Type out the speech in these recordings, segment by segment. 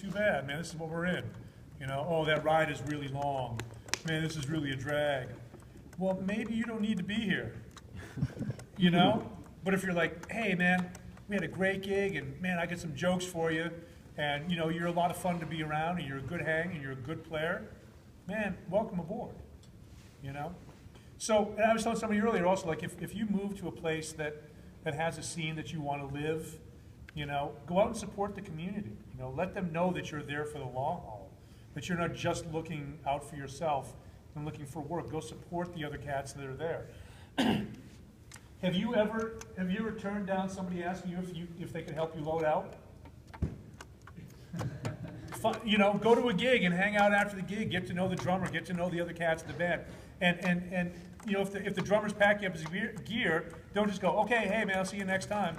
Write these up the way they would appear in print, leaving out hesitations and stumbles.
too bad, man. This is what we're in. You know, oh, that ride is really long. Man, this is really a drag. Well, maybe you don't need to be here, you know? But if you're like, hey, man, we had a great gig, and man, I got some jokes for you, and you know, you're a lot of fun to be around, and you're a good hang, and you're a good player, man, welcome aboard, you know? So, and I was telling somebody earlier also, like, if you move to a place that has a scene that you want to live, you know, go out and support the community. You know, let them know that you're there for the long haul, that you're not just looking out for yourself and looking for work. Go support the other cats that are there. Have you ever turned down somebody asking you if they could help you load out? You know, go to a gig and hang out after the gig. Get to know the drummer. Get to know the other cats in the band. And you know, if the drummer's packing up his gear, don't just go, okay, hey man, I'll see you next time.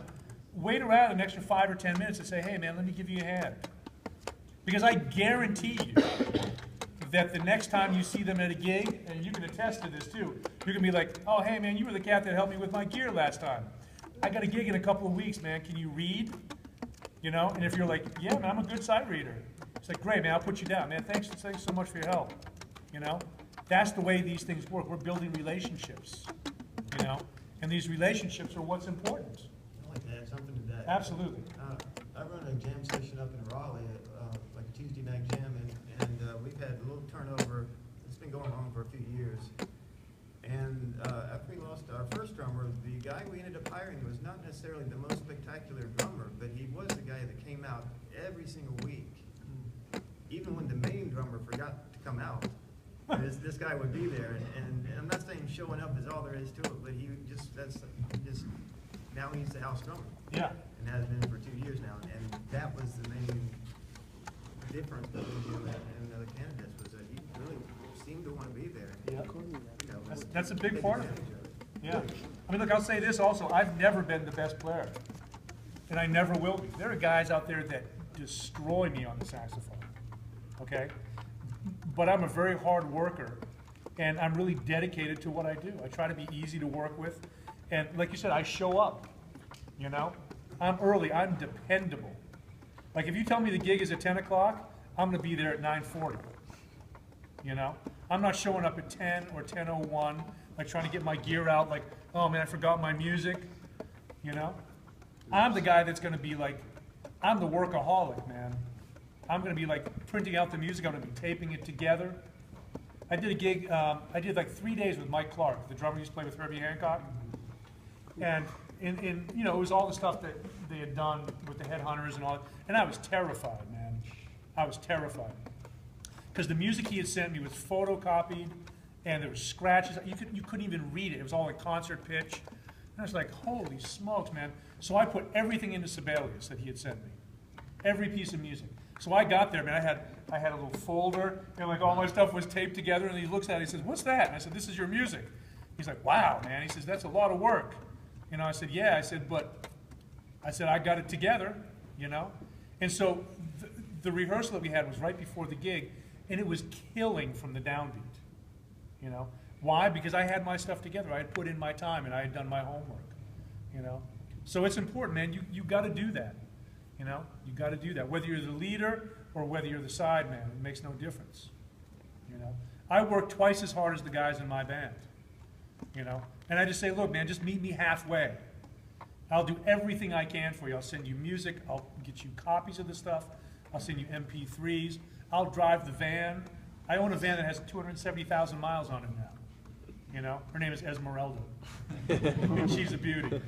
Wait around an extra 5 or 10 minutes and say, hey man, let me give you a hand. Because I guarantee you that the next time you see them at a gig, and you can attest to this too, you're gonna be like, oh hey man, you were the cat that helped me with my gear last time. I got a gig in a couple of weeks, man, can you read? You know, and if you're like, yeah man, I'm a good sight reader. It's like, great man, I'll put you down. Man, thanks so much for your help. You know? That's the way these things work. We're building relationships, you know, and these relationships are what's important. I'd like to add something to that. Absolutely. I run a jam session up in Raleigh, like a Tuesday night jam, and we've had a little turnover. It's been going on for a few years. And after we lost our first drummer, the guy we ended up hiring was not necessarily the most spectacular drummer, but he was the guy that came out every single week. Even when the main drummer forgot to come out. This guy would be there, and I'm not saying showing up is all there is to it, but he just now he's the house drummer. Yeah. And has been for 2 years now, and that was the main difference between him and the other candidates, was that he really seemed to want to be there. Yeah. You know, That's a big part of it. advantage of it. Yeah. I mean, look, I'll say this also. I've never been the best player, and I never will be. There are guys out there that destroy me on the saxophone, okay? But I'm a very hard worker, and I'm really dedicated to what I do. I try to be easy to work with, and like you said, I show up, you know? I'm early, I'm dependable. Like if you tell me the gig is at 10 o'clock, I'm gonna be there at 9:40, you know? I'm not showing up at 10 or 10:01, like trying to get my gear out, like, oh man, I forgot my music, you know? I'm the guy that's gonna be like, I'm the workaholic, man. I'm going to be like printing out the music. I'm going to be taping it together. I did a gig. I did like 3 days with Mike Clark, the drummer who used to play with Herbie Hancock. And you know, it was all the stuff that they had done with the Headhunters and all that. And I was terrified, man. I was terrified because the music he had sent me was photocopied, and there were scratches. You couldn't even read it. It was all like concert pitch. And I was like, holy smokes, man. So I put everything into Sibelius that he had sent me, every piece of music. So I got there, man, I had a little folder, and like all my stuff was taped together, and he looks at it, he says, what's that? And I said, this is your music. He's like, wow, man. He says, that's a lot of work. You know, I said, yeah. I said, I got it together, you know? And so the rehearsal that we had was right before the gig, and it was killing from the downbeat, you know? Why? Because I had my stuff together. I had put in my time, and I had done my homework, you know? So it's important, man. You got to do that. You know, you got to do that. Whether you're the leader or whether you're the side man, it makes no difference. You know, I work twice as hard as the guys in my band. You know, and I just say, look, man, just meet me halfway. I'll do everything I can for you. I'll send you music. I'll get you copies of the stuff. I'll send you MP3s. I'll drive the van. I own a van that has 270,000 miles on it now. You know, her name is Esmeralda, and she's a beauty.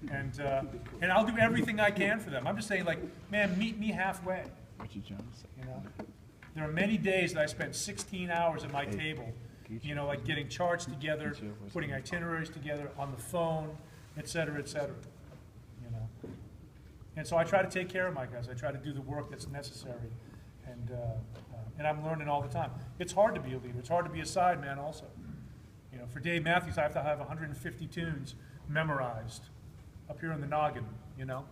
And I'll do everything I can for them. I'm just saying, like, man, meet me halfway. You know, there are many days that I spent 16 hours at my table, you know, like getting charts together, putting itineraries together on the phone, et cetera, et cetera. You know, and so I try to take care of my guys. I try to do the work that's necessary, and I'm learning all the time. It's hard to be a leader. It's hard to be a side man also. You know, for Dave Matthews, I have to have 150 tunes memorized up here in the noggin, you know.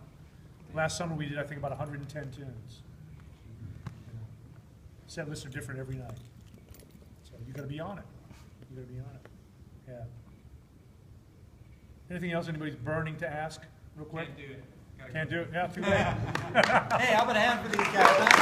Last summer we did, I think, about 110 tunes. You know. Set lists are different every night. So you got to be on it. You got to be on it. Yeah. Anything else anybody's burning to ask real quick? Can't do it. Can't do it? Yeah, too late. Hey, how about a hand for these guys?